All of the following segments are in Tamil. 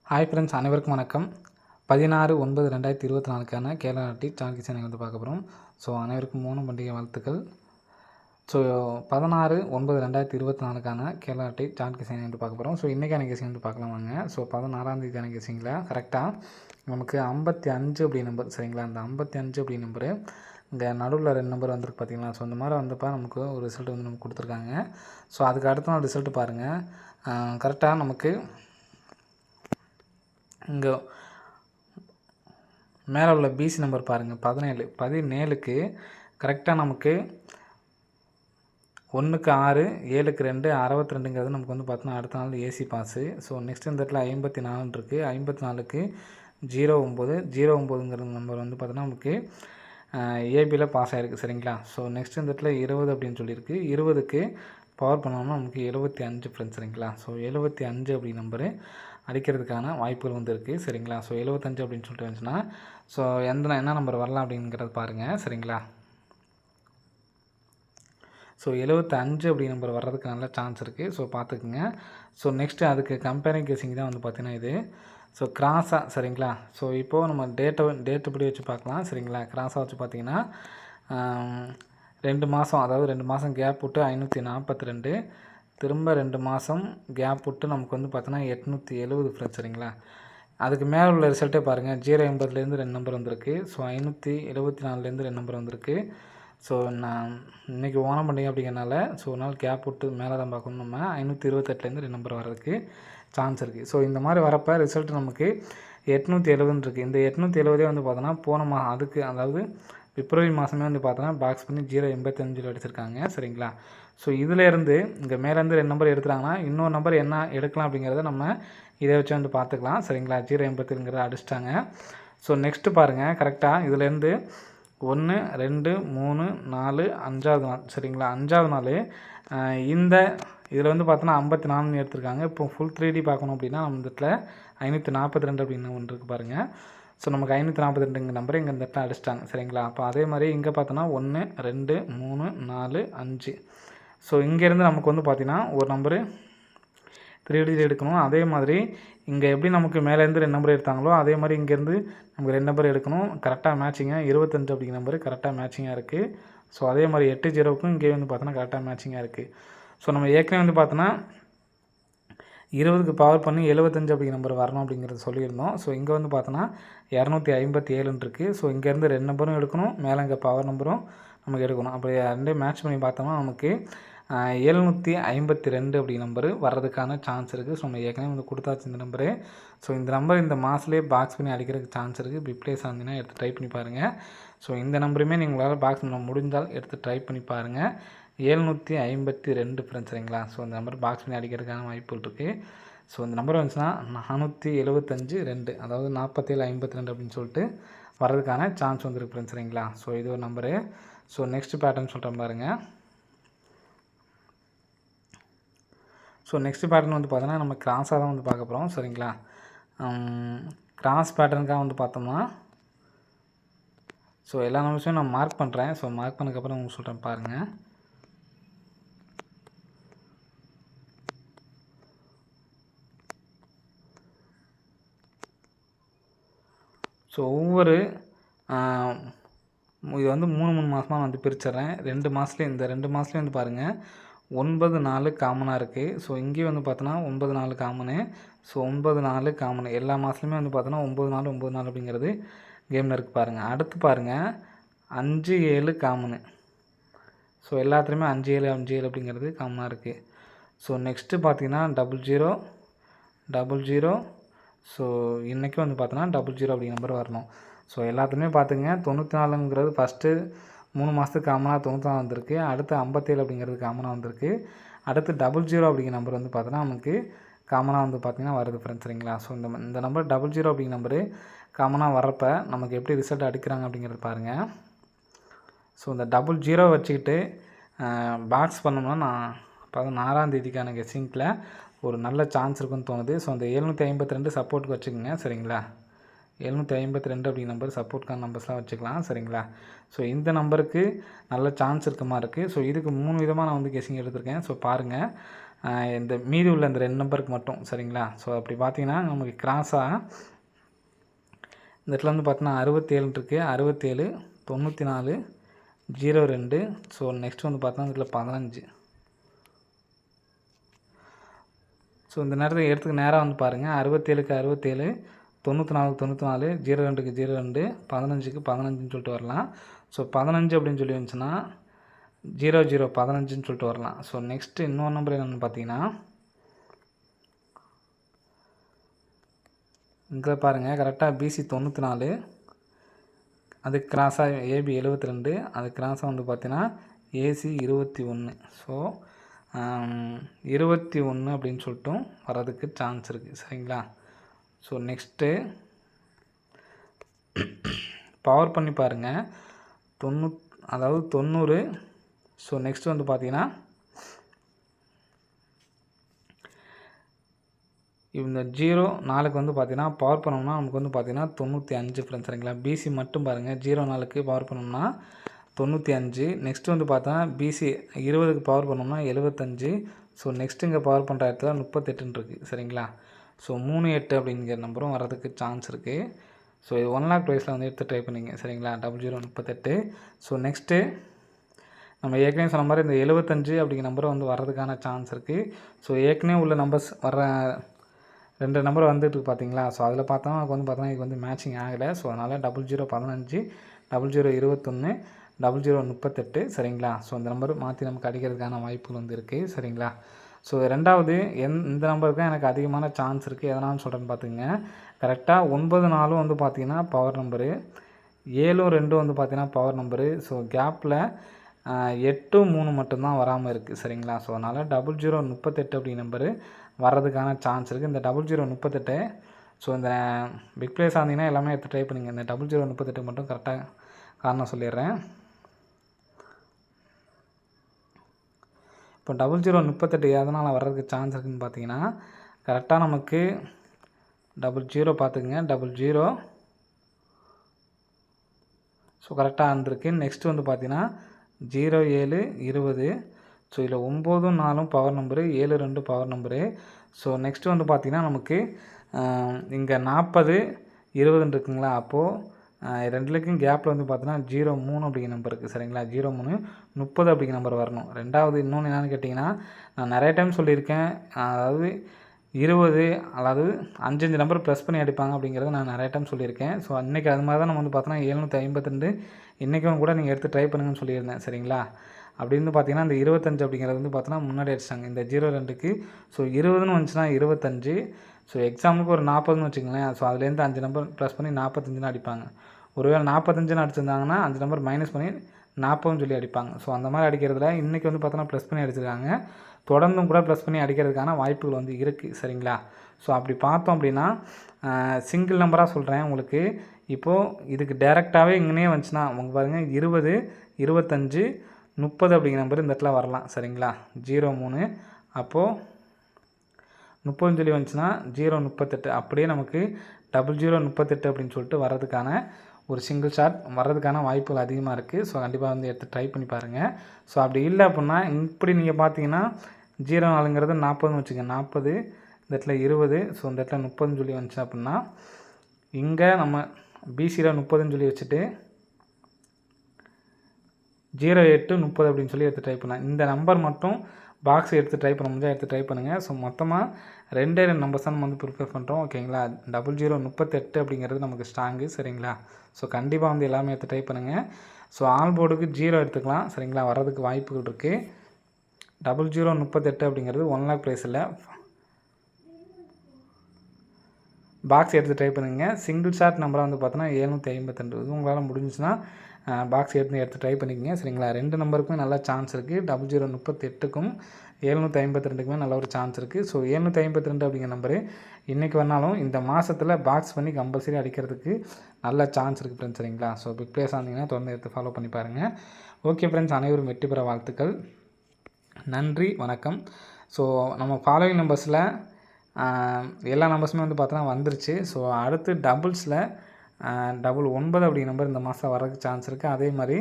ஹாய் ஃப்ரெண்ட்ஸ், அனைவருக்கும் வணக்கம். 16/9/2024க்கான கேரளா நாட்டி சாண் கிசானை வந்து பார்க்க போகிறோம். ஸோ அனைவருக்கும் ஓணம் பண்டிகை வாழ்த்துக்கள். ஸோ 16/9/2024க்கான கேரளா நாட்டி சாண் கிசானை வந்து பார்க்க போகிறோம். ஸோ இன்றைக்கான கேசிங் வந்து பார்க்கலாம் வாங்க. ஸோ 16ஆம் தேதிக்கான கேசிங்கில் கரெக்டாக நமக்கு 55 அப்படி நம்பர், சரிங்களா? அந்த 55 அப்படி நம்பரு இங்கே நடுவில் 2 நம்பர் வந்துருக்கு பார்த்தீங்களா? ஸோ இந்த மாதிரி வந்தப்போ நமக்கு ஒரு ரிசல்ட் வந்து நமக்கு கொடுத்துருக்காங்க. ஸோ அதுக்கு அடுத்த நாள் ரிசல்ட்டு பாருங்கள். கரெக்டாக நமக்கு இங்கே மேலே உள்ள பிசி நம்பர் பாருங்கள், 17க்கு கரெக்டாக நமக்கு 1க்கு 6, 7க்கு 2, 62ங்கிறது நமக்கு வந்து பார்த்தோன்னா அடுத்த நாள் ஏசி பாஸு. ஸோ நெக்ஸ்ட் இந்த இடத்துல 54 இருக்குது. 54க்கு 09, 09ங்கிற நம்பர் வந்து பார்த்தோன்னா நமக்கு ஏபியில் பாஸ் ஆகிருக்கு, சரிங்களா? ஸோ நெக்ஸ்ட் இந்த இடத்துல 20 அப்படின்னு சொல்லியிருக்கு. 20க்கு பவர் பண்ணோம்னா நமக்கு 75 ஃப்ரெண்ட்ஸ், சரிங்களா? ஸோ 75 அப்படி நம்பரு அடிக்கிறதுக்கான வாய்ப்புகள் வந்து இருக்குது, சரிங்களா? ஸோ 75 அப்படின்னு சொல்லிட்டு வந்துச்சுன்னா ஸோ என்ன நம்பர் வரலாம் அப்படிங்கிறது பாருங்கள், சரிங்களா? ஸோ 75 அப்படி நம்பர் வர்றதுக்கு நல்ல சான்ஸ் இருக்குது. ஸோ பார்த்துக்குங்க. ஸோ நெக்ஸ்ட்டு அதுக்கு கம்பேரிங் கேசிங் தான் வந்து பார்த்தீங்கன்னா இது. ஸோ கிராஸாக, சரிங்களா? ஸோ இப்போது நம்ம டேட் எப்படி வச்சு பார்க்கலாம், சரிங்களா? கிராஸாக வச்சு பார்த்தீங்கன்னா 2 மாதம், அதாவது 2 மாதம் கேப் விட்டு 542, திரும்ப 2 மாதம் கேப் விட்டு நமக்கு வந்து பார்த்தோன்னா 870 ஃப்ரெண்ட்ஸ், சரிங்களா? அதுக்கு மேலே உள்ள ரிசல்ட்டே பாருங்கள். 080லேருந்து 2 நம்பர் வந்திருக்கு. ஸோ 574லேருந்து 2 நம்பர் வந்திருக்கு. ஸோ நான் இன்றைக்கி ஓணம் பண்டிகை அப்படிங்கிறனால ஸோ ஒரு நாள் கேப் விட்டு மேலே தான் பார்க்கணும். நம்ம 528லேருந்து 2 நம்பர் வர்றதுக்கு சான்ஸ் இருக்குது. ஸோ இந்த மாதிரி வரப்போ ரிசல்ட் நமக்கு 870 இருக்குது. இந்த 870 வந்து பார்த்தோன்னா போன அதுக்கு, அதாவது பிப்ரவரி மாதமே வந்து பார்த்தோன்னா பாக்ஸ் பண்ணி 085 அடிச்சிருக்காங்க, சரிங்களா? ஸோ இதிலேருந்து இங்கே மேலேருந்து 2 நம்பர் எடுத்துட்டாங்கன்னா இன்னொரு நம்பர் என்ன எடுக்கலாம் அப்படிங்கிறத நம்ம இதை வச்சு வந்து பார்த்துக்கலாம், சரிங்களா? 085ங்கிறத அடிச்சிட்டாங்க. ஸோ நெக்ஸ்ட்டு பாருங்கள், கரெக்டாக இதுலேருந்து 1, 2, 3, 4, 5வது நாள், சரிங்களா? 5வது நாள் இந்த இதில் வந்து பார்த்தோன்னா 54 எடுத்திருக்காங்க. இப்போ ஃபுல் 3D பார்க்கணும் அப்படின்னா நம்ம இந்த இடத்துல 542 அப்படின்னு ஒன்று இருக்குது பாருங்கள். ஸோ நமக்கு 542 நம்பர் இங்கே இந்த இடத்துல அடிச்சிட்டாங்க, சரிங்களா? அப்போ அதே மாதிரி இங்கே பார்த்தோன்னா 1, 2, 3, 4, 5. ஸோ இங்கேருந்து நமக்கு வந்து பார்த்திங்கன்னா ஒரு நம்பரு 3D எடுக்கணும். அதே மாதிரி இங்கே எப்படி நமக்கு மேலேருந்து 2 நம்பர் எடுத்தாங்களோ அதே மாதிரி இங்கேருந்து நமக்கு 2 நம்பர் எடுக்கணும். கரெக்டாக மேட்சிங்காக 25 அப்படிங்கிற நம்பரு கரெக்டாக மேட்சிங்காக இருக்குது. ஸோ அதே மாதிரி 80க்கும் இங்கே வந்து பார்த்தோன்னா கரெக்டாக மேட்சிங்காக இருக்குது. ஸோ நம்ம ஏற்கனவே வந்து பார்த்தோன்னா 20க்கு பவர் பண்ணி 75 அப்படிங்கிற நம்பர் வரணும் அப்படிங்கிறத சொல்லியிருந்தோம். ஸோ இங்கே வந்து பார்த்தோன்னா 257 இருக்குது. ஸோ இங்கேருந்து 2 நம்பரும் எடுக்கணும், மேலே இங்கே பவர் நம்பரும் நமக்கு எடுக்கணும். அப்படி 2 மேட்ச் பண்ணி பார்த்தோம்னா நமக்கு 752 அப்படி நம்பரு வர்றதுக்கான சான்ஸ் இருக்குது. ஸோ நம்ம ஏற்கனவே வந்து கொடுத்தாச்சு இந்த நம்பரு. ஸோ இந்த நம்பர் இந்த மாதத்துலேயே பாக்ஸ் பண்ணி அடிக்கிறதுக்கு சான்ஸ் இருக்குது. ரிப்ளேஸ் ஆகுதுன்னா எடுத்து ட்ரை பண்ணி பாருங்கள். ஸோ இந்த நம்பருமே நீங்களால் பாக்ஸ் பண்ண முடிஞ்சால் எடுத்து ட்ரை பண்ணி பாருங்கள். 752 ஃப்ரெண்ட்ஸ், சரிங்களா? ஸோ இந்த நம்பர் பாக்ஸ் பண்ணி அடிக்கிறதுக்கான வாய்ப்புகள் இருக்குது. ஸோ இந்த நம்பர் வந்துச்சுன்னா 475 அதாவது 4752 அப்படின்னு சொல்லிட்டு வர்றதுக்கான சான்ஸ் வந்துருக்கு ஃப்ரெண்ட்ஸ், சரிங்களா? ஸோ இது ஒரு நம்பரு. ஸோ நெக்ஸ்ட் பேட்டர்ன் சொல்கிறேன் பாருங்கள். ஸோ நெக்ஸ்ட் பேட்டர்ன் வந்து பார்த்தோன்னா நம்ம கிராஸாக தான் வந்து பார்க்க போகிறோம், சரிங்களா? கிராஸ் பேட்டர்னுக்காக வந்து பார்த்தோம்னா ஸோ எல்லா நம்பர்ஸையும் நான் மார்க் பண்ணுறேன். ஸோ மார்க் பண்ணதுக்கப்புறம் உங்களுக்கு சொல்கிறேன் பாருங்கள். ஸோ ஒவ்வொரு இது வந்து 3 மாதமாக வந்து பிரிச்சிட்றேன். 2 மாதத்துலேயும் இந்த 2 மாதத்துலேயும் வந்து பாருங்கள் 9 காமனாக இருக்குது. ஸோ இங்கேயும் வந்து பார்த்தோன்னா 9 காமனு. ஸோ 9 காமனு எல்லா மாதத்துலையுமே வந்து பார்த்தோன்னா 9 அப்படிங்கிறது கேமில் இருக்குது பாருங்கள். அடுத்து பாருங்கள் 5 காமனு. ஸோ எல்லாத்துலேயுமே 5 அப்படிங்கிறது காமனாக இருக்குது. ஸோ நெக்ஸ்ட்டு பார்த்தீங்கன்னா 00. ஸோ இன்றைக்கி வந்து பார்த்தோன்னா 00 அப்படிங்கிற நம்பர் வரணும். ஸோ எல்லாத்துலேயுமே பார்த்துங்க 94ங்கிறது ஃபஸ்ட்டு 3 மாதத்துக்கு காமனாக 94 வந்திருக்கு. அடுத்து 57 அப்படிங்கிறது காமனாக வந்திருக்கு. அடுத்து 00 அப்படிங்கிற நம்பர் வந்து பார்த்தோன்னா நமக்கு காமனாக வந்து பார்த்திங்கன்னா வருது ஃப்ரெண்ட்ஸ், சரிங்களா? ஸோ இந்த நம்பர் 00 அப்படிங்கிற நம்பரு காமனாக வர்றப்போ நமக்கு எப்படி ரிசல்ட் அடிக்கிறாங்க அப்படிங்கிறது பாருங்கள். ஸோ இந்த 00 வச்சுக்கிட்டு பாக்ஸ் பண்ணோம்னா நான் 16ஆம் தேதிக்கான கெஸ்ஸிங்கில் ஒரு நல்ல சான்ஸ் இருக்குன்னு தோணுது. ஸோ அந்த 752 சப்போர்ட்டுக்கு வச்சுக்கோங்க, சரிங்களா? 752 அப்படிங்கிற நம்பர் சப்போர்ட்கான நம்பர்ஸ்லாம் வச்சுக்கலாம், சரிங்களா? ஸோ இந்த நம்பருக்கு நல்ல சான்ஸ் இருக்க மாதிரி இருக்குது. ஸோ இதுக்கு 3 விதமாக நான் வந்து கெஸ்ஸிங் எடுத்திருக்கேன். ஸோ பாருங்கள், இந்த மீதி உள்ள இந்த 2 நம்பருக்கு மட்டும் சரிங்களா. ஸோ அப்படி பார்த்தீங்கன்னா நமக்கு கிராஸாக இந்த இடத்துல வந்து பார்த்தீங்கன்னா 67 இருக்குது, 67 94 02. ஸோ நெக்ஸ்ட் வந்து பார்த்தோன்னா இதில் 15. ஸோ இந்த நேரத்தில் எடுத்துக்கு நேராக வந்து பாருங்கள் 67க்கு 67, 94க்கு 94, 02க்கு 02, 15க்கு 15ன்னு சொல்லிட்டு வரலாம். ஸோ 15 அப்படின்னு சொல்லி வந்துச்சுன்னா 00 15ன்னு சொல்லிட்டு வரலாம். ஸோ நெக்ஸ்ட்டு இன்னொரு நம்பர் என்னென்னு பார்த்தீங்கன்னா இங்கே பாருங்கள் கரெக்டாக பிசி 94, அது கிராஸாக ஏபி 72, அது கிராஸாக வந்து பார்த்தீங்கன்னா ஏசி 21. ஸோ 21 அப்படின்னு சொல்லிட்டும் வர்றதுக்கு சான்ஸ் இருக்குது சரிங்களா. ஸோ நெக்ஸ்ட்டு பவர் பண்ணி பாருங்கள் 90. ஸோ நெக்ஸ்ட் வந்து பார்த்தீங்கன்னா இந்த 04க்கு வந்து பார்த்தீங்கன்னா பவர் பண்ணோம்னா நமக்கு வந்து பார்த்தீங்கன்னா 95 ஃப்ரெண்ட்ஸ் சரிங்களா. பிசி மட்டும் பாருங்கள் 04க்கு பவர் பண்ணோம்னா 95. நெக்ஸ்ட் வந்து பார்த்தா பிசி 20க்கு பவர் பண்ணோம்னா 75. ஸோ நெக்ஸ்ட் இங்கே பவர் பண்ணுற இடத்துல 38 இருக்குது சரிங்களா. ஸோ 38 அப்படிங்கிற நம்பரும் வர்றதுக்கு சான்ஸ் இருக்குது. ஸோ இது 1 lakh ப்ரைஸில் வந்து எடுத்து ட்ரை பண்ணிங்க சரிங்களா. 0038. ஸோ நெக்ஸ்ட்டு நம்ம ஏற்கனவே சொன்ன மாதிரி இந்த 75 அப்படிங்கிற நம்பரும் வந்து வர்றதுக்கான சான்ஸ் இருக்குது. ஸோ ஏற்கனவே உள்ள நம்பர்ஸ் வர 2 நம்பர் வந்துட்டு பார்த்தீங்களா. ஸோ அதில் பார்த்தோம் அதுக்கு வந்து பார்த்தோன்னா இதுக்கு வந்து மேட்சிங் ஆகலை. ஸோ அதனால் 0015, 0021, 0038 சரிங்களா. ஸோ இந்த நம்பர் மாற்றி நமக்கு அடிக்கிறதுக்கான வாய்ப்புகள் வந்து இருக்குது சரிங்களா. ஸோ ரெண்டாவது இந்த நம்பருக்கு தான் எனக்கு அதிகமான சான்ஸ் இருக்குது. எதனாலும் சொல்கிறேன்னு பார்த்துங்க. கரெக்டாக 9 வந்து பார்த்திங்கன்னா பவர் நம்பரு, 7 வந்து பார்த்திங்கன்னா பவர் நம்பரு. ஸோ கேப்பில் 8 3 மட்டும்தான் வராமல் இருக்குது சரிங்களா. ஸோ அதனால் 0038 அப்படி நம்பரு வர்றதுக்கான சான்ஸ் இருக்குது. இந்த 0038 ஸோ இந்த பிக் ப்ளேஸ் ஆனீங்கன்னா எல்லாமே எடுத்து ட்ரை பண்ணிங்க. இந்த 0038 மட்டும் கரெக்டாக காரணம் சொல்லிடுறேன். இப்போ 0038 எதனால் வர்றதுக்கு சான்ஸ் இருக்குதுன்னு பார்த்தீங்கன்னா கரெக்டாக நமக்கு 00 பார்த்துக்குங்க 00. ஸோ கரெக்டாக இருந்திருக்கு. நெக்ஸ்ட் வந்து பார்த்தீங்கன்னா 07 20. ஸோ இதில் 9 4 power number, 7 2 power number. So next வந்து பார்த்திங்கன்னா நமக்கு இங்கே 40 20 இருக்குங்களா. அப்போது 2க்கும் கேப்பில் வந்து பார்த்தீங்கன்னா 03 அப்படிங்கிற நம்பர் இருக்குது சரிங்களா. 03 30 அப்படிங்கிற நம்பர் வரணும். ரெண்டாவது இன்னொன்று என்னென்னு கேட்டிங்கன்னா நான் நிறைய டைம் சொல்லியிருக்கேன். அதாவது 20 அதாவது 5 நம்பர் ப்ரெஸ் பண்ணி அடிப்பாங்க அப்படிங்கிறத நான் நிறைய டைம் சொல்லியிருக்கேன். ஸோ அன்றைக்கி அது மாதிரி தான் நம்ம வந்து பார்த்தோன்னா 752 இன்றைக்கும் கூட நீங்கள் எடுத்து ட்ரை பண்ணுங்கன்னு சொல்லியிருந்தேன் சரிங்களா. அப்படின்னு பார்த்தீங்கன்னா இந்த 25 அப்படிங்கிறது வந்து பார்த்தோன்னா முன்னாடி அடிச்சிட்டாங்க இந்த 02க்கு. ஸோ 20ன்னு வந்துச்சுன்னா 25. ஸோ எக்ஸாமுக்கு ஒரு 40ன்னு வச்சுங்களேன். ஸோ அதுலேருந்து 5 நம்பர் ப்ளஸ் பண்ணி 45ன்னு அடிப்பாங்க. ஒருவேளை 45ன்னு அடிச்சிருந்தாங்கன்னா 5 நம்பர் மைனஸ் பண்ணி 40ன்னு சொல்லி அடிப்பாங்க. ஸோ அந்த மாதிரி அடிக்கிறதுல இன்றைக்கி வந்து பார்த்தோன்னா ப்ளஸ் பண்ணி அடிச்சிருக்காங்க. தொடர்ந்தும் கூட ப்ளஸ் பண்ணி அடிக்கிறதுக்கான வாய்ப்புகள் வந்து இருக்குது சரிங்களா. ஸோ அப்படி பார்த்தோம் அப்படின்னா சிங்கிள் நம்பராக சொல்கிறேன் உங்களுக்கு. இப்போது இதுக்கு டேரெக்டாகவே இங்கேனே வந்துச்சுன்னா உங்களுக்கு பாருங்கள் 20 25 30 அப்படிங்கிற நம்பர் இந்த இடத்துல வரலாம் சரிங்களா. 03 அப்போது 30 சொல்லி வந்துச்சுன்னா 038 அப்படியே நமக்கு 0038 அப்படின்னு சொல்லிட்டு வர்றதுக்கான ஒரு சிங்கிள் ஷாட் வர்றதுக்கான வாய்ப்புகள் அதிகமாக இருக்குது. ஸோ கண்டிப்பாக வந்து எடுத்து ட்ரை பண்ணி பாருங்கள். ஸோ அப்படி இல்லை அப்படின்னா இப்படி நீங்கள் பார்த்தீங்கன்னா 04ங்கிறது 40ன்னு வச்சுக்கோங்க. 40 இந்த இடத்துல 20. ஸோ இந்த இடத்துல 30ன்னு சொல்லி வந்துச்சு அப்படின்னா இங்கே நம்ம பிசியில் 30ன்னு சொல்லி வச்சுட்டு 08 30 அப்படின்னு சொல்லி எடுத்து ட்ரை பண்ணலாம். இந்த நம்பர் மட்டும் பாக்ஸ் எடுத்து ட்ரை பண்ண முடிஞ்சால் எடுத்து ட்ரை பண்ணுங்கள். ஸோ மொத்தமாக 2 நம்பர்ஸ் தான் நம்ம வந்து ப்ரிப்பேர் பண்ணுறோம் ஓகேங்களா. 0038 அப்படிங்கிறது நமக்கு ஸ்ட்ராங்கு சரிங்களா. ஸோ கண்டிப்பாக வந்து எல்லாமே எடுத்து ட்ரை பண்ணுங்கள். ஸோ ஆல் போர்டுக்கு 0 எடுத்துக்கலாம் சரிங்களா. வர்றதுக்கு வாய்ப்புகள் இருக்குது. 0038 அப்படிங்கிறது 1 lakh ப்ரைஸ் இல்லை. பாக்ஸ் எடுத்து ட்ரை பண்ணுங்கள். சிங்கிள் ஷாட் நம்பராக வந்து பார்த்தோன்னா 752. இது உங்களால் முடிஞ்சிச்சுன்னா பாக்ஸ் எடுத்து ட்ரை பண்ணிக்கங்க சரிங்களா. 2 நம்பருக்குமே நல்ல சான்ஸ் இருக்குது. 0038க்கும் 752க்குமே நல்ல ஒரு சான்ஸ் இருக்குது. ஸோ 752 அப்படிங்கிற நம்பரு இன்றைக்கி வேணாலும் இந்த மாதத்தில் பாக்ஸ் பண்ணி கம்பல்சரி அடிக்கிறதுக்கு நல்ல சான்ஸ் இருக்குது ஃப்ரெண்ட்ஸ் சரிங்களா. ஸோ பிக் ப்ளேஸ் ஆனீங்கன்னா தொடர்ந்து எடுத்து ஃபாலோ பண்ணி பாருங்கள். ஓகே ஃப்ரெண்ட்ஸ், அனைவரும் வெற்றி பெற வாழ்த்துக்கள். நன்றி, வணக்கம். ஸோ நம்ம ஃபாலோவிங் நம்பர்ஸில் எல்லா நம்பர்ஸுமே வந்து பார்த்தோன்னா வந்துருச்சு. ஸோ அடுத்து டபுள்ஸில் 99 அப்படிங்கிற நம்பர் இந்த மாதம் வரதுக்கு சான்ஸ் இருக்குது. அதே மாதிரி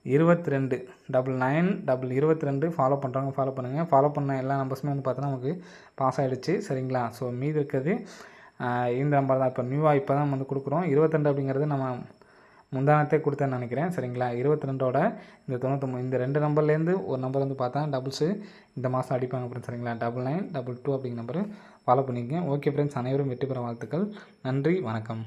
22 99 ஃபாலோ பண்ணுறவங்க ஃபாலோ பண்ணுங்கள். ஃபாலோ பண்ண எல்லா நம்பர்ஸுமே வந்து பார்த்தோன்னா நமக்கு பாஸ் ஆகிடுச்சு சரிங்களா. ஸோ மீதி இருக்கிறது இந்த நம்பர் தான் இப்போ நியூவாக இப்போ தான் வந்து கொடுக்குறோம். 22 அப்படிங்கிறது நம்ம முந்தானத்தே கொடுத்தேன்னு நினைக்கிறேன் சரிங்களா. 22ஓட இந்த 99 இந்த 2 நம்பர்லேருந்து ஒரு நம்பர் வந்து பார்த்தா டபுள்ஸு இந்த மாதம் அடிப்பாங்க ஃப்ரெண்ட்ஸ் சரிங்களா. 9922 அப்படிங்கிற நம்பரு ஃபாலோ பண்ணிக்கங்க. ஓகே ஃப்ரெண்ட்ஸ், அனைவரும் வெற்றி பெற வாழ்த்துக்கள். நன்றி, வணக்கம்.